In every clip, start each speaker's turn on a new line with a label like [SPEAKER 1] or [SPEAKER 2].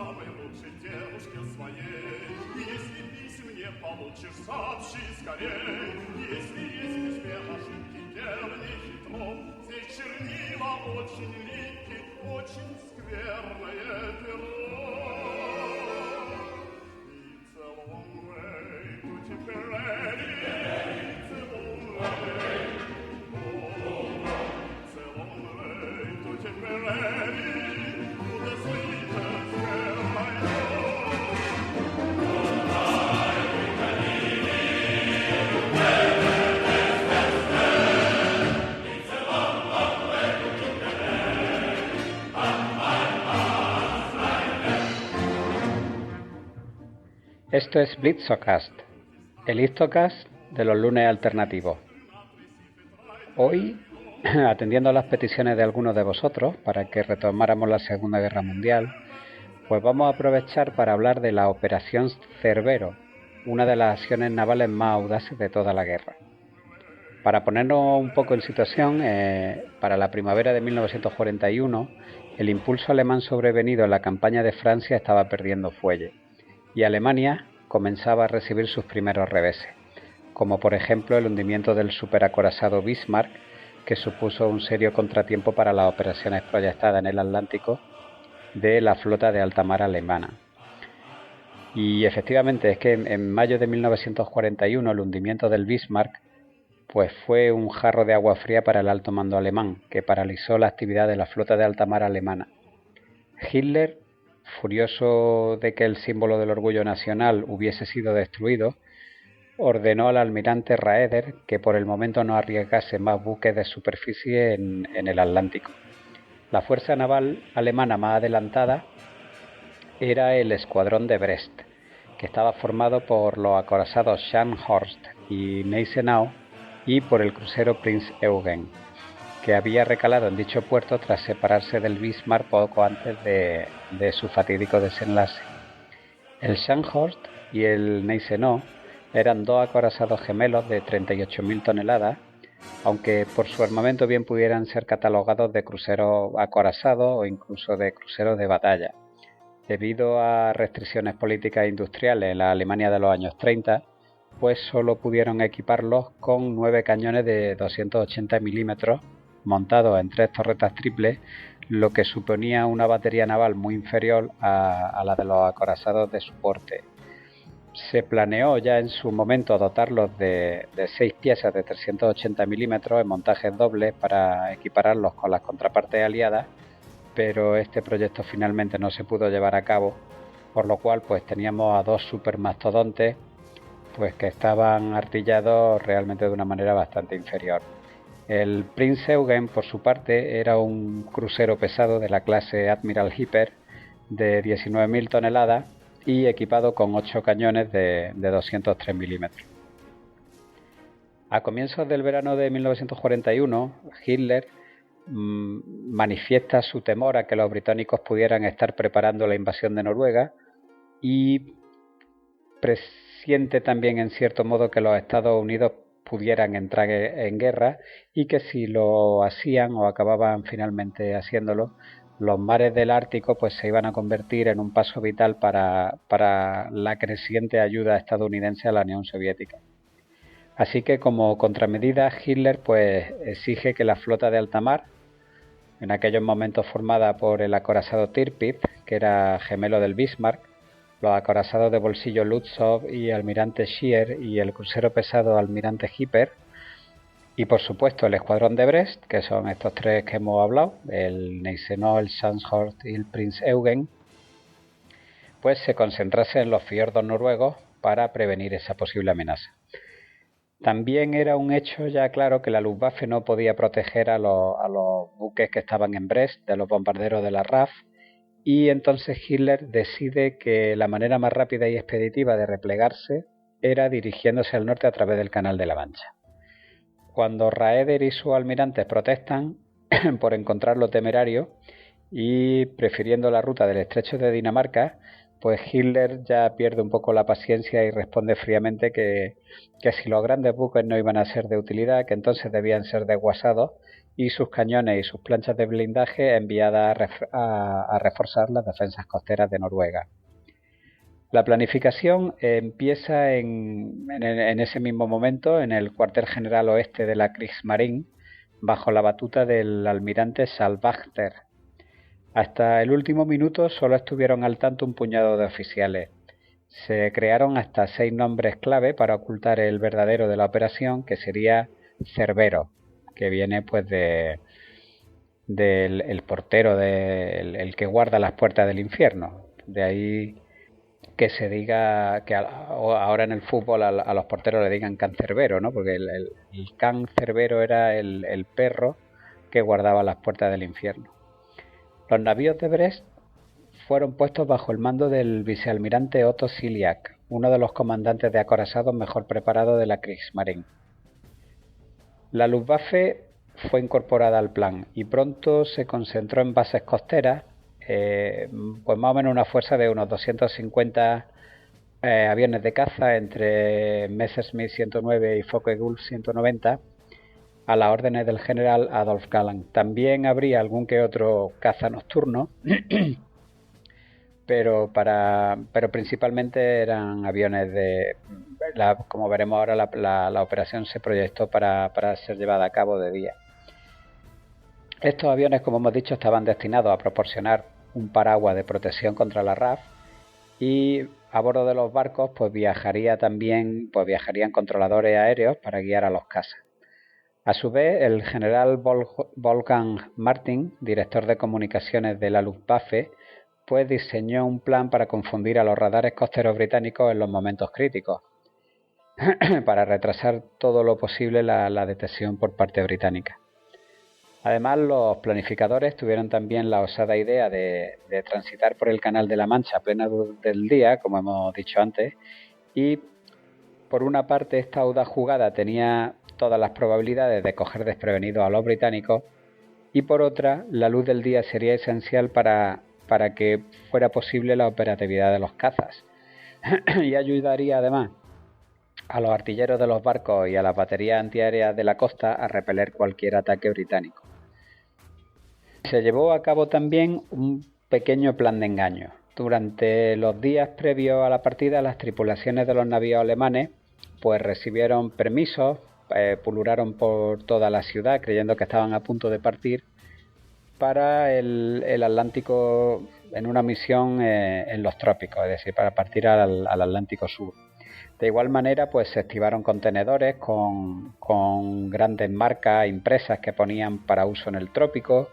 [SPEAKER 1] самой лучшей девушке своей. Если писем не получишь, сообщи скорей. Если есть в письме ошибки, делай хитро. Здесь чернила очень липкие, очень скверное перо. It's a long way to Tipperary. It's a long way. Oh, it's a long way to Tipperary. To the sweetest girl I know.
[SPEAKER 2] Esto es Blitzocast, el Histocast de los lunes alternativos. Hoy, atendiendo a las peticiones de algunos de vosotros para que retomáramos la Segunda Guerra Mundial, pues vamos a aprovechar para hablar de la Operación Cerbero, una de las acciones navales más audaces de toda la guerra. Para ponernos un poco en situación, para la primavera de 1941, el impulso alemán sobrevenido en la campaña de Francia estaba perdiendo fuelle, y Alemania comenzaba a recibir sus primeros reveses, como por ejemplo el hundimiento del superacorazado Bismarck, que supuso un serio contratiempo para las operaciones proyectadas en el Atlántico de la flota de alta mar alemana. Y efectivamente es que en mayo de 1941 el hundimiento del Bismarck pues fue un jarro de agua fría para el alto mando alemán, que paralizó la actividad de la flota de alta mar alemana. Hitler, furioso de que el símbolo del orgullo nacional hubiese sido destruido, ordenó al almirante Raeder que por el momento no arriesgase más buques de superficie en el Atlántico. La fuerza naval alemana más adelantada era el escuadrón de Brest, que estaba formado por los acorazados Scharnhorst y Gneisenau y por el crucero Prinz Eugen, que había recalado en dicho puerto tras separarse del Bismarck poco antes de su fatídico desenlace. El Scharnhorst y el Gneisenau eran dos acorazados gemelos de 38.000 toneladas, aunque por su armamento bien pudieran ser catalogados de cruceros acorazados o incluso de cruceros de batalla. Debido a restricciones políticas e industriales en la Alemania de los años 30, pues solo pudieron equiparlos con 9 cañones de 280 milímetros montados en 3 torretas triples, lo que suponía una batería naval muy inferior a la de los acorazados de su porte. Se planeó ya en su momento dotarlos de 6 piezas de 380 milímetros en montajes dobles para equipararlos con las contrapartes aliadas, pero este proyecto finalmente no se pudo llevar a cabo, por lo cual pues teníamos a dos supermastodontes pues que estaban artillados realmente de una manera bastante inferior. El Prinz Eugen, por su parte, era un crucero pesado de la clase Admiral Hipper de 19.000 toneladas y equipado con 8 cañones de 203 milímetros. A comienzos del verano de 1941, Hitler manifiesta su temor a que los británicos pudieran estar preparando la invasión de Noruega y presiente también en cierto modo que los Estados Unidos pudieran entrar en guerra y que si lo hacían o acababan finalmente haciéndolo, los mares del Ártico pues se iban a convertir en un paso vital para la creciente ayuda estadounidense a la Unión Soviética. Así que como contramedida Hitler pues exige que la flota de alta mar, en aquellos momentos formada por el acorazado Tirpitz, que era gemelo del Bismarck, los acorazados de bolsillo Lutzow y almirante Scheer y el crucero pesado almirante Hipper, y por supuesto el escuadrón de Brest, que son estos tres que hemos hablado, el Gneisenau, el Scharnhorst y el Prinz Eugen, pues se concentrase en los fiordos noruegos para prevenir esa posible amenaza. También era un hecho ya claro que la Luftwaffe no podía proteger a los buques que estaban en Brest de los bombarderos de la RAF, y entonces Hitler decide que la manera más rápida y expeditiva de replegarse era dirigiéndose al norte a través del Canal de la Mancha. Cuando Raeder y sus almirantes protestan por encontrarlo temerario y prefiriendo la ruta del estrecho de Dinamarca, pues Hitler ya pierde un poco la paciencia y responde fríamente que si los grandes buques no iban a ser de utilidad, que entonces debían ser desguazados y sus cañones y sus planchas de blindaje enviadas a reforzar las defensas costeras de Noruega. La planificación empieza en ese mismo momento en el cuartel general oeste de la Kriegsmarine, bajo la batuta del almirante Salvachter. Hasta el último minuto solo estuvieron al tanto un puñado de oficiales. Se crearon hasta 6 nombres clave para ocultar el verdadero de la operación, que sería Cerbero, que viene pues del el portero, el que guarda las puertas del infierno. De ahí que se diga que ahora en el fútbol a los porteros le digan cancerbero, ¿no? Porque el cancerbero era el perro que guardaba las puertas del infierno. Los navíos de Brest fueron puestos bajo el mando del vicealmirante Otto Ciliac, uno de los comandantes de acorazados mejor preparados de la Kriegsmarine. La Luftwaffe fue incorporada al plan y pronto se concentró en bases costeras, pues más o menos una fuerza de unos 250 aviones de caza entre Messerschmitt 109 y Focke-Wulf 190 a las órdenes del general Adolf Galland. También habría algún que otro caza nocturno, pero principalmente eran aviones como veremos ahora, la operación se proyectó para ser llevada a cabo de día. Estos aviones, como hemos dicho, estaban destinados a proporcionar un paraguas de protección contra la RAF, y a bordo de los barcos viajarían controladores aéreos para guiar a los cazas. A su vez, el general Wolfgang Martin, director de comunicaciones de la Luftwaffe, diseñó un plan para confundir a los radares costeros británicos en los momentos críticos, para retrasar todo lo posible la detección por parte británica. Además, los planificadores tuvieron también la osada idea de transitar por el Canal de la Mancha a plena luz del día, como hemos dicho antes, y por una parte esta audaz jugada tenía todas las probabilidades de coger desprevenidos a los británicos, y por otra, la luz del día sería esencial para que fuera posible la operatividad de los cazas y ayudaría además a los artilleros de los barcos y a las baterías antiaéreas de la costa a repeler cualquier ataque británico. Se llevó a cabo también un pequeño plan de engaño. Durante los días previos a la partida, las tripulaciones de los navíos alemanes recibieron permisos, pulularon por toda la ciudad creyendo que estaban a punto de partir para el Atlántico en una misión en los trópicos, es decir, para partir al Atlántico Sur. De igual manera, se activaron contenedores con grandes marcas impresas que ponían para uso en el trópico,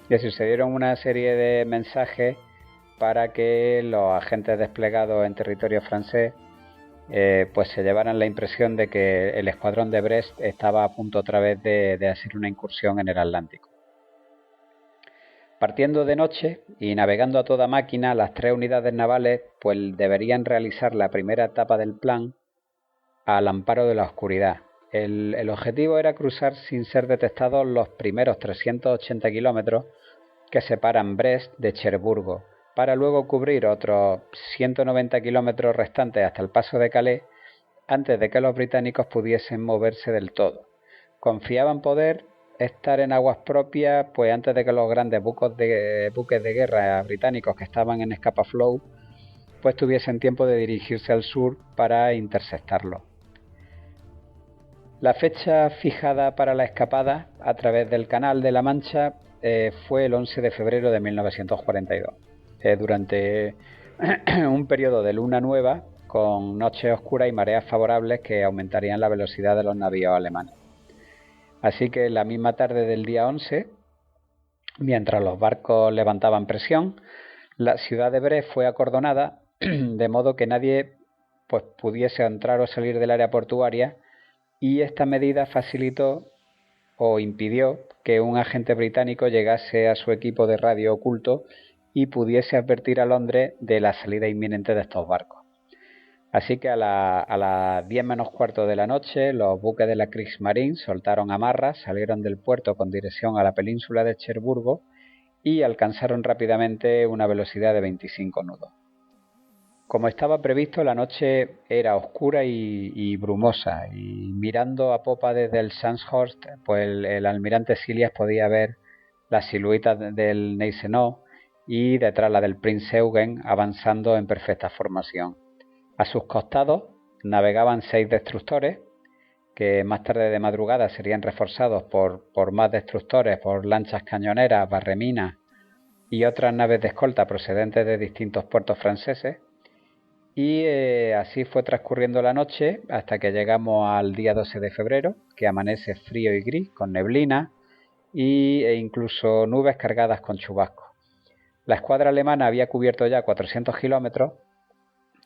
[SPEAKER 2] y se dieron una serie de mensajes para que los agentes desplegados en territorio francés se llevaran la impresión de que el escuadrón de Brest estaba a punto otra vez de hacer una incursión en el Atlántico. Partiendo de noche y navegando a toda máquina, las 3 unidades navales deberían realizar la primera etapa del plan al amparo de la oscuridad. El objetivo era cruzar sin ser detectados los primeros 380 kilómetros que separan Brest de Cherburgo, para luego cubrir otros 190 kilómetros restantes hasta el paso de Calais antes de que los británicos pudiesen moverse del todo. Confiaban poder estar en aguas propias antes de que los grandes buques de guerra británicos que estaban en Scapa Flow tuviesen tiempo de dirigirse al sur para interceptarlo. La fecha fijada para la escapada a través del Canal de la Mancha fue el 11 de febrero de 1942. Durante un periodo de luna nueva, con noches oscuras y mareas favorables que aumentarían la velocidad de los navíos alemanes. Así que la misma tarde del día 11, mientras los barcos levantaban presión, la ciudad de Brest fue acordonada de modo que nadie pudiese entrar o salir del área portuaria, y esta medida facilitó o impidió que un agente británico llegase a su equipo de radio oculto y pudiese advertir a Londres de la salida inminente de estos barcos. Así que a las 10 menos cuarto de la noche, los buques de la Kriegsmarine soltaron amarras, salieron del puerto con dirección a la península de Cherburgo y alcanzaron rápidamente una velocidad de 25 nudos. Como estaba previsto, la noche era oscura y brumosa, y mirando a popa desde el Sandhurst, pues el almirante Cilias podía ver la silueta del Gneisenau y detrás la del Prinz Eugen avanzando en perfecta formación. A sus costados navegaban 6 destructores, que más tarde de madrugada serían reforzados por más destructores, por lanchas cañoneras, barreminas y otras naves de escolta procedentes de distintos puertos franceses. Y así fue transcurriendo la noche hasta que llegamos al día 12 de febrero, que amanece frío y gris, con neblina e incluso nubes cargadas con chubascos. La escuadra alemana había cubierto ya 400 kilómetros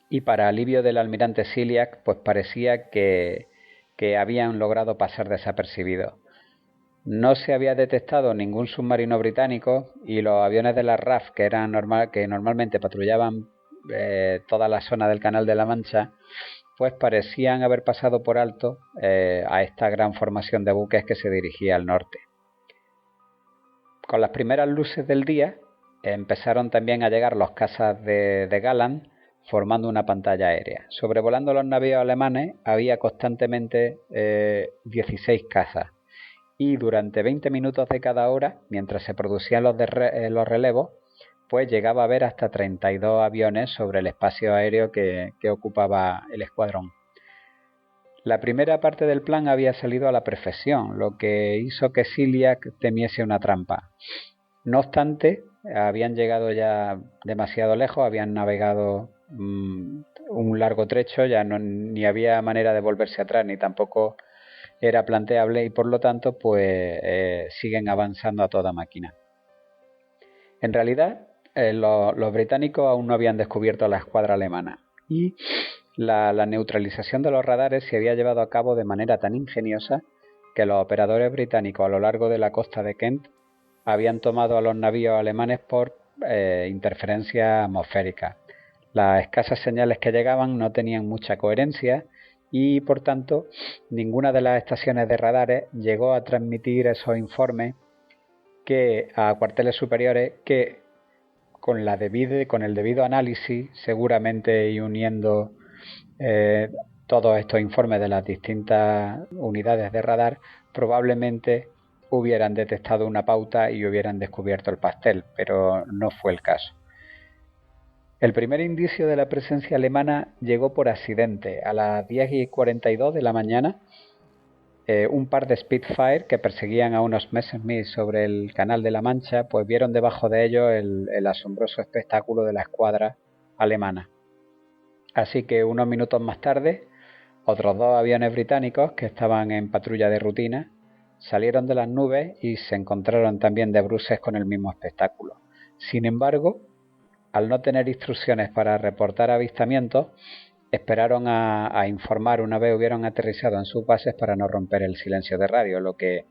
[SPEAKER 2] y para alivio del almirante Ciliac, pues parecía que habían logrado pasar desapercibidos. No se había detectado ningún submarino británico y los aviones de la RAF que normalmente patrullaban toda la zona del Canal de la Mancha, pues parecían haber pasado por alto a esta gran formación de buques que se dirigía al norte. Con las primeras luces del día empezaron también a llegar los cazas de Galland, formando una pantalla aérea. Sobrevolando los navíos alemanes había constantemente 16 cazas, y durante 20 minutos de cada hora, mientras se producían los relevos, pues llegaba a haber hasta 32 aviones sobre el espacio aéreo que ocupaba el escuadrón. La primera parte del plan había salido a la perfección, lo que hizo que Ciliac temiese una trampa. No obstante, habían llegado ya demasiado lejos, habían navegado un largo trecho, ya ni había manera de volverse atrás, ni tampoco era planteable, y por lo tanto pues siguen avanzando a toda máquina. En realidad los británicos aún no habían descubierto la escuadra alemana y la neutralización de los radares se había llevado a cabo de manera tan ingeniosa que los operadores británicos a lo largo de la costa de Kent habían tomado a los navíos alemanes por interferencia atmosférica. Las escasas señales que llegaban no tenían mucha coherencia y por tanto ninguna de las estaciones de radares llegó a transmitir esos informes a cuarteles superiores que con el debido análisis, seguramente y uniendo todos estos informes de las distintas unidades de radar, probablemente hubieran detectado una pauta y hubieran descubierto el pastel, pero no fue el caso. El primer indicio de la presencia alemana llegó por accidente. A las 10:42 de la mañana, un par de Spitfire que perseguían a unos Messerschmitt sobre el Canal de la Mancha, pues vieron debajo de ellos el asombroso espectáculo de la escuadra alemana. Así que unos minutos más tarde, otros 2 aviones británicos que estaban en patrulla de rutina salieron de las nubes y se encontraron también de bruces con el mismo espectáculo. Sin embargo, al no tener instrucciones para reportar avistamientos, esperaron a informar una vez hubieran aterrizado en sus bases para no romper el silencio de radio, lo que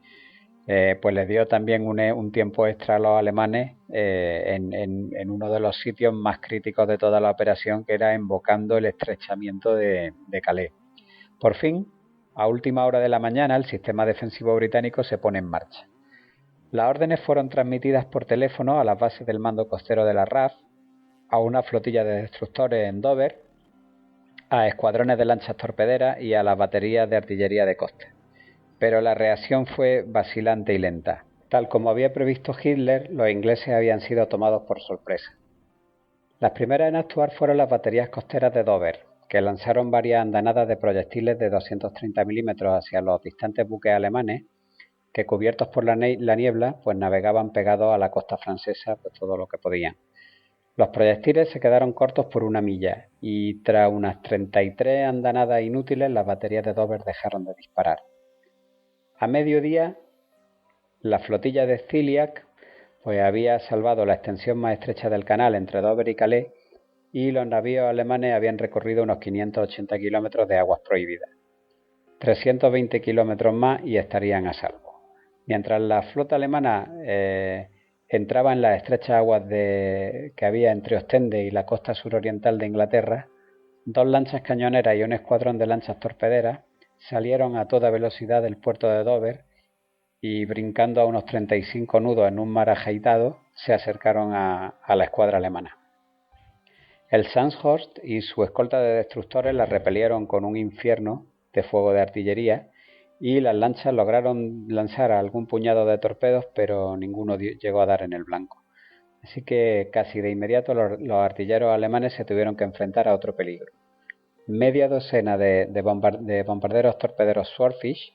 [SPEAKER 2] pues les dio también un tiempo extra a los alemanes en uno de los sitios más críticos de toda la operación, que era invocando el estrechamiento de Calais. Por fin, a última hora de la mañana, el sistema defensivo británico se pone en marcha. Las órdenes fueron transmitidas por teléfono a las bases del mando costero de la RAF, a una flotilla de destructores en Dover, a escuadrones de lanchas torpederas y a las baterías de artillería de costa. Pero la reacción fue vacilante y lenta. Tal como había previsto Hitler, los ingleses habían sido tomados por sorpresa. Las primeras en actuar fueron las baterías costeras de Dover, que lanzaron varias andanadas de proyectiles de 230 milímetros hacia los distantes buques alemanes, que cubiertos por la niebla, pues navegaban pegados a la costa francesa pues todo lo que podían. Los proyectiles se quedaron cortos por 1 milla y tras unas 33 andanadas inútiles las baterías de Dover dejaron de disparar. A mediodía, la flotilla de Ciliac pues había salvado la extensión más estrecha del canal entre Dover y Calais y los navíos alemanes habían recorrido unos 580 kilómetros de aguas prohibidas. 320 kilómetros más y estarían a salvo. Mientras la flota alemana entraba en las estrechas aguas que había entre Ostende y la costa suroriental de Inglaterra, 2 lanchas cañoneras y un escuadrón de lanchas torpederas salieron a toda velocidad del puerto de Dover y, brincando a unos 35 nudos en un mar ajeitado, se acercaron a la escuadra alemana. El Sandhurst y su escolta de destructores las repelieron con un infierno de fuego de artillería y las lanchas lograron lanzar algún puñado de torpedos, pero ninguno llegó a dar en el blanco. Así que casi de inmediato los artilleros alemanes se tuvieron que enfrentar a otro peligro. Media docena de bombarderos torpederos Swordfish,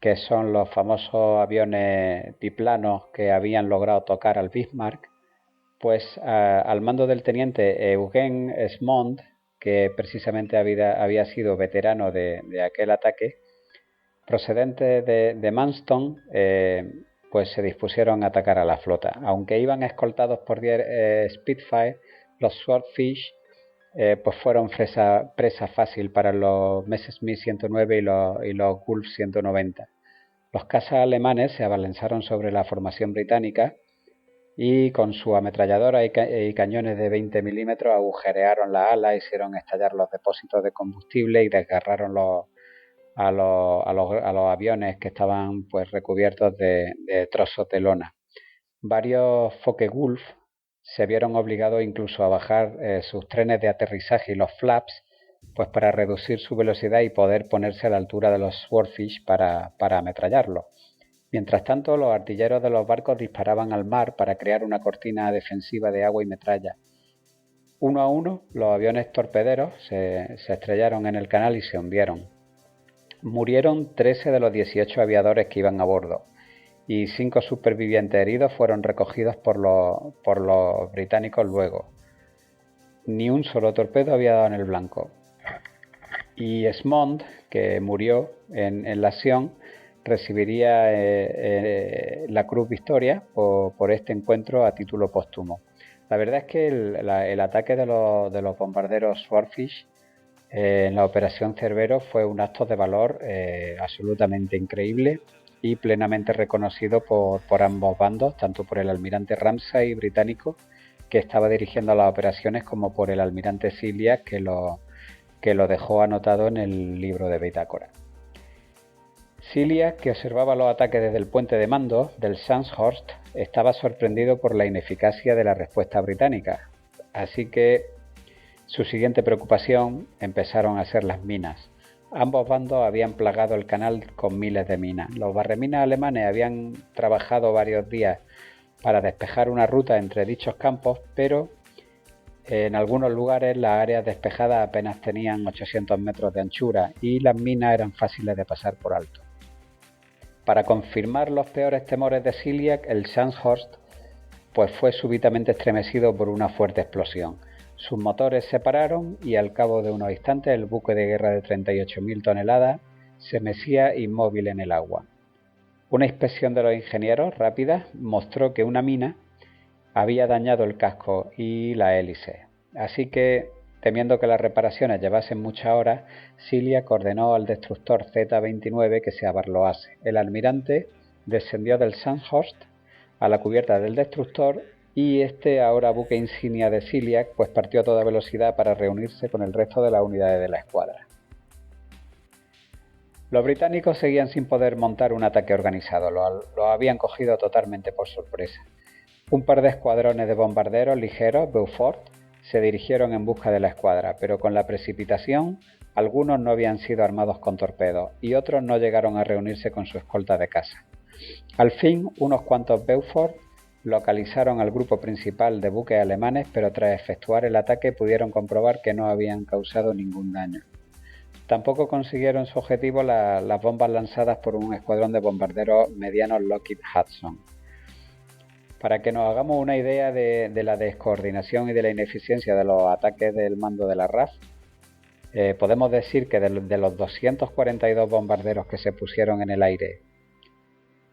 [SPEAKER 2] que son los famosos aviones biplanos que habían logrado tocar al Bismarck, pues al mando del teniente Eugen Esmond, que precisamente había sido veterano de aquel ataque, procedentes de Manston, pues se dispusieron a atacar a la flota. Aunque iban escoltados por 10 Spitfire, los Swordfish pues fueron presa fácil para los Messerschmitt 109 y los Gulf 190. Los cazas alemanes se abalanzaron sobre la formación británica y con su ametralladora y cañones de 20 milímetros agujerearon las alas, hicieron estallar los depósitos de combustible y desgarraron a los aviones que estaban pues recubiertos de trozos de lona. Varios Focke-Wulf se vieron obligados incluso a bajar sus trenes de aterrizaje y los flaps pues para reducir su velocidad y poder ponerse a la altura de los Swordfish para ametrallarlos. Mientras tanto, los artilleros de los barcos disparaban al mar para crear una cortina defensiva de agua y metralla. Uno a uno, los aviones torpederos se estrellaron en el canal y se hundieron. Murieron 13 de los 18 aviadores que iban a bordo y 5 supervivientes heridos fueron recogidos por los británicos luego. Ni un solo torpedo había dado en el blanco. Y Esmond, que murió en la acción, recibiría la Cruz Victoria por este encuentro a título póstumo. La verdad es que el ataque de los bombarderos Swordfish en la operación Cerbero fue un acto de valor absolutamente increíble y plenamente reconocido por ambos bandos, tanto por el almirante Ramsay británico, que estaba dirigiendo las operaciones, como por el almirante Ciliac, que lo dejó anotado en el libro de bitácora. Ciliac, que observaba los ataques desde el puente de mando del Sandhurst, estaba sorprendido por la ineficacia de la respuesta británica, así que su siguiente preocupación empezaron a ser las minas. Ambos bandos habían plagado el canal con miles de minas. Los barreminas alemanes habían trabajado varios días para despejar una ruta entre dichos campos, pero en algunos lugares las áreas despejadas apenas tenían 800 metros de anchura y las minas eran fáciles de pasar por alto. Para confirmar los peores temores de Ciliac, el Sandhurst pues fue súbitamente estremecido por una fuerte explosión. Sus motores se pararon y al cabo de unos instantes el buque de guerra de 38.000 toneladas se mecía inmóvil en el agua. Una inspección de los ingenieros rápida mostró que una mina había dañado el casco y la hélice. Así que, temiendo que las reparaciones llevasen muchas horas, Ciliac ordenó al destructor Z-29 que se abarloase. El almirante descendió del Sandhurst a la cubierta del destructor y este, ahora buque insignia de Ciliac, pues partió a toda velocidad para reunirse con el resto de las unidades de la escuadra. Los británicos seguían sin poder montar un ataque organizado, lo habían cogido totalmente por sorpresa. Un par de escuadrones de bombarderos ligeros, Beaufort, se dirigieron en busca de la escuadra, pero con la precipitación, algunos no habían sido armados con torpedos y otros no llegaron a reunirse con su escolta de caza. Al fin, unos cuantos Beaufort localizaron al grupo principal de buques alemanes, pero tras efectuar el ataque pudieron comprobar que no habían causado ningún daño. Tampoco consiguieron su objetivo las bombas lanzadas por un escuadrón de bombarderos medianos Lockheed Hudson. Para que nos hagamos una idea de la descoordinación y de la ineficiencia de los ataques del mando de la RAF, podemos decir que de los 242 bombarderos que se pusieron en el aire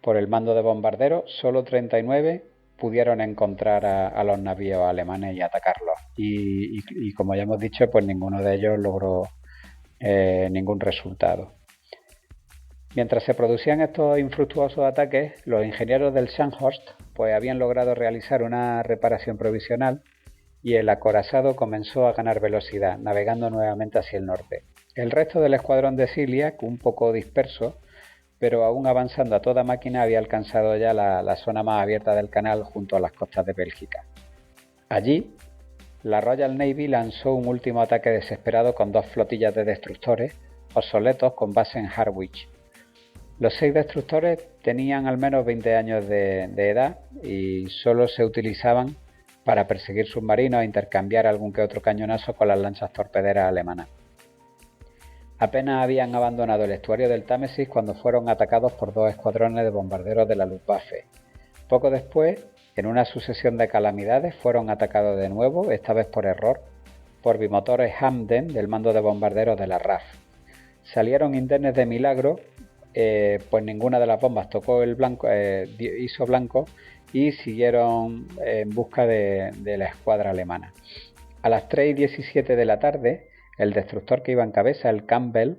[SPEAKER 2] por el mando de bombarderos, solo 39 pudieron encontrar a los navíos alemanes y atacarlos. Y como ya hemos dicho, pues ninguno de ellos logró ningún resultado. Mientras se producían estos infructuosos ataques, los ingenieros del Sandhurst pues habían logrado realizar una reparación provisional y el acorazado comenzó a ganar velocidad, navegando nuevamente hacia el norte. El resto del escuadrón de Ciliac, un poco disperso, pero aún avanzando a toda máquina, había alcanzado ya la zona más abierta del canal junto a las costas de Bélgica. Allí, la Royal Navy lanzó un último ataque desesperado con 2 flotillas de destructores obsoletos con base en Harwich. Los 6 destructores tenían al menos 20 años de edad y solo se utilizaban para perseguir submarinos e intercambiar algún que otro cañonazo con las lanchas torpederas alemanas. Apenas habían abandonado el estuario del Támesis cuando fueron atacados por 2 escuadrones de bombarderos de la Luftwaffe. Poco después, en una sucesión de calamidades, fueron atacados de nuevo, esta vez por error, por bimotores Hamden del mando de bombarderos de la RAF. Salieron indemnes de milagro, pues ninguna de las bombas tocó el blanco, hizo blanco y siguieron en busca de la escuadra alemana. A las 3:17 de la tarde, el destructor que iba en cabeza, el Campbell,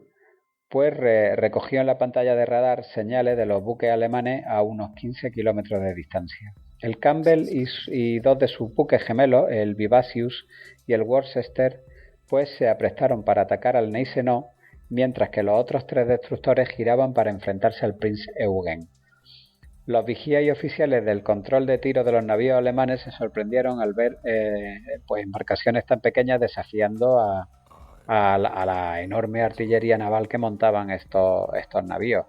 [SPEAKER 2] pues recogió en la pantalla de radar señales de los buques alemanes a unos 15 kilómetros de distancia. El Campbell y 2 de sus buques gemelos, el Vivacious y el Worcester, pues se aprestaron para atacar al Gneisenau, mientras que los otros 3 destructores giraban para enfrentarse al Prinz Eugen. Los vigías y oficiales del control de tiro de los navíos alemanes se sorprendieron al ver pues embarcaciones tan pequeñas desafiando a la enorme artillería naval que montaban estos navíos.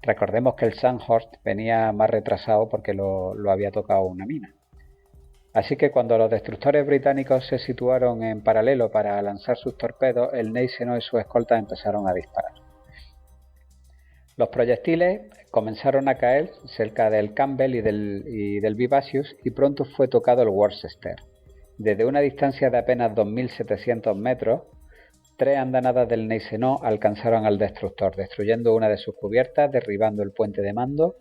[SPEAKER 2] Recordemos que el Sandhurst venía más retrasado porque lo había tocado una mina. Así que cuando los destructores británicos se situaron en paralelo para lanzar sus torpedos, el Gneisenau y sus escoltas empezaron a disparar. Los proyectiles comenzaron a caer cerca del Campbell y del Vivacious y pronto fue tocado el Worcester. Desde una distancia de apenas 2.700 metros, 3 andanadas del Gneisenau alcanzaron al destructor, destruyendo una de sus cubiertas, derribando el puente de mando,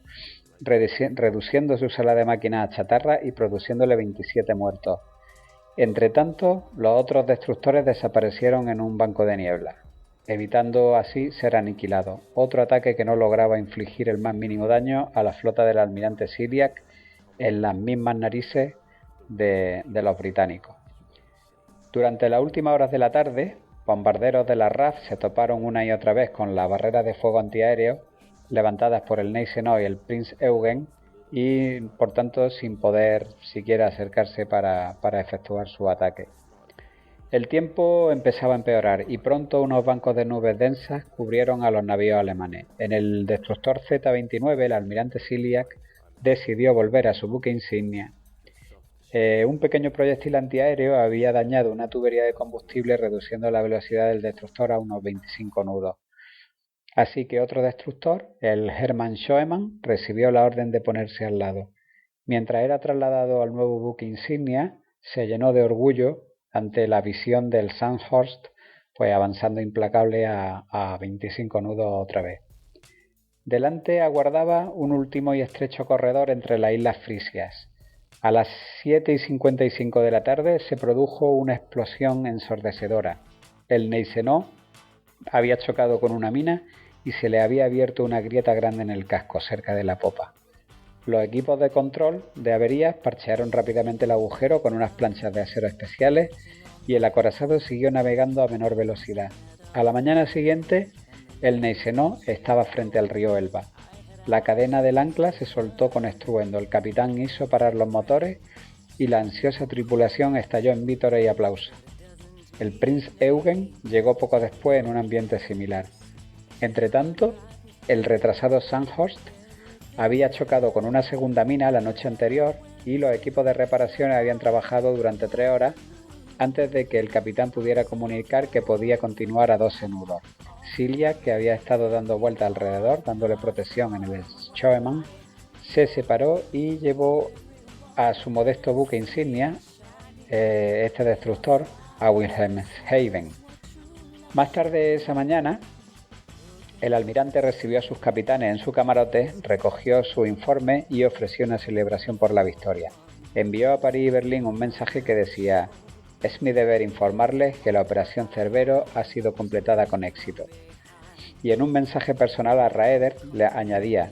[SPEAKER 2] reduciendo su sala de máquinas a chatarra y produciéndole 27 muertos. Entre tanto, los otros destructores desaparecieron en un banco de niebla, evitando así ser aniquilados. Otro ataque que no lograba infligir el más mínimo daño a la flota del almirante Siliak en las mismas narices de los británicos. Durante las últimas horas de la tarde, bombarderos de la RAF se toparon una y otra vez con las barreras de fuego antiaéreo levantadas por el Gneisenau y el Prinz Eugen y por tanto sin poder siquiera acercarse para efectuar su ataque. El tiempo empezaba a empeorar y pronto unos bancos de nubes densas cubrieron a los navíos alemanes. En el destructor Z-29 el almirante Siliak decidió volver a su buque insignia. Un pequeño proyectil antiaéreo había dañado una tubería de combustible reduciendo la velocidad del destructor a unos 25 nudos. Así que otro destructor, el Hermann Schoemann, recibió la orden de ponerse al lado. Mientras era trasladado al nuevo buque insignia, se llenó de orgullo ante la visión del Sandhurst, pues avanzando implacable a 25 nudos otra vez. Delante aguardaba un último y estrecho corredor entre las islas Frisias. A las 7:55 de la tarde se produjo una explosión ensordecedora. El Gneisenau había chocado con una mina y se le había abierto una grieta grande en el casco, cerca de la popa. Los equipos de control de averías parchearon rápidamente el agujero con unas planchas de acero especiales y el acorazado siguió navegando a menor velocidad. A la mañana siguiente, el Gneisenau estaba frente al río Elba. La cadena del ancla se soltó con estruendo, el capitán hizo parar los motores y la ansiosa tripulación estalló en vítores y aplausos. El Prinz Eugen llegó poco después en un ambiente similar. Entretanto, el retrasado Sandhurst había chocado con una segunda mina la noche anterior y los equipos de reparaciones habían trabajado durante 3 horas antes de que el capitán pudiera comunicar que podía continuar a 12 nudos. Siliak, que había estado dando vueltas alrededor, dándole protección en el Schoemann, se separó y llevó a su modesto buque insignia, este destructor, a Wilhelmshaven. Más tarde esa mañana, el almirante recibió a sus capitanes en su camarote, recogió su informe y ofreció una celebración por la victoria. Envió a París y Berlín un mensaje que decía: «Es mi deber informarles que la operación Cerbero ha sido completada con éxito». Y en un mensaje personal a Raeder le añadía: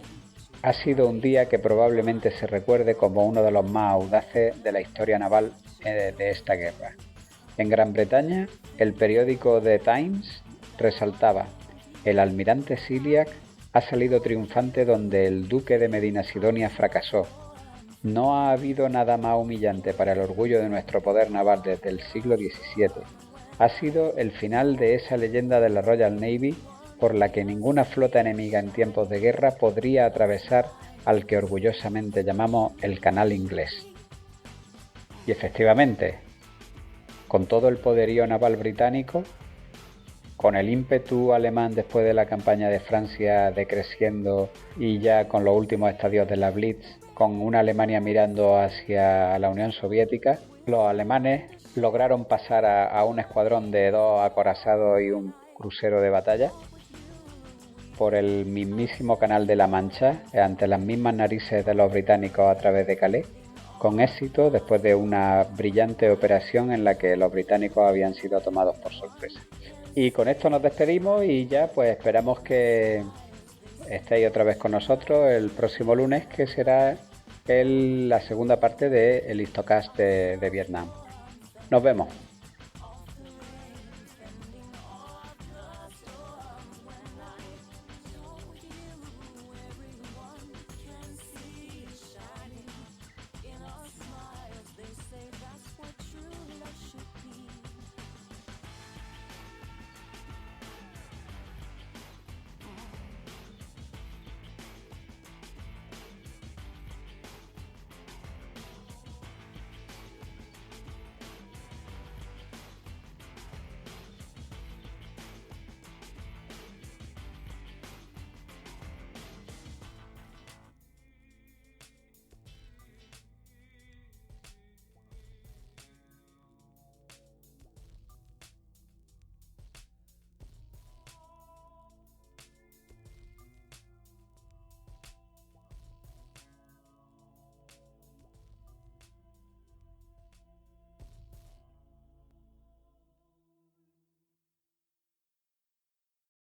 [SPEAKER 2] «Ha sido un día que probablemente se recuerde como uno de los más audaces de la historia naval de esta guerra». En Gran Bretaña, el periódico The Times resaltaba: «El almirante Siliak ha salido triunfante donde el duque de Medina Sidonia fracasó. No ha habido nada más humillante para el orgullo de nuestro poder naval desde el siglo XVII. Ha sido el final de esa leyenda de la Royal Navy por la que ninguna flota enemiga en tiempos de guerra podría atravesar al que orgullosamente llamamos el Canal Inglés. Y efectivamente, con todo el poderío naval británico, con el ímpetu alemán después de la campaña de Francia decreciendo y ya con los últimos estadios de la Blitz, con una Alemania mirando hacia la Unión Soviética, los alemanes lograron pasar a un escuadrón de 2 acorazados y un crucero de batalla por el mismísimo Canal de la Mancha, ante las mismas narices de los británicos a través de Calais, con éxito después de una brillante operación en la que los británicos habían sido tomados por sorpresa. Y con esto nos despedimos y ya pues esperamos que estéis otra vez con nosotros el próximo lunes, que será la segunda parte del Histocast de Vietnam. Nos vemos.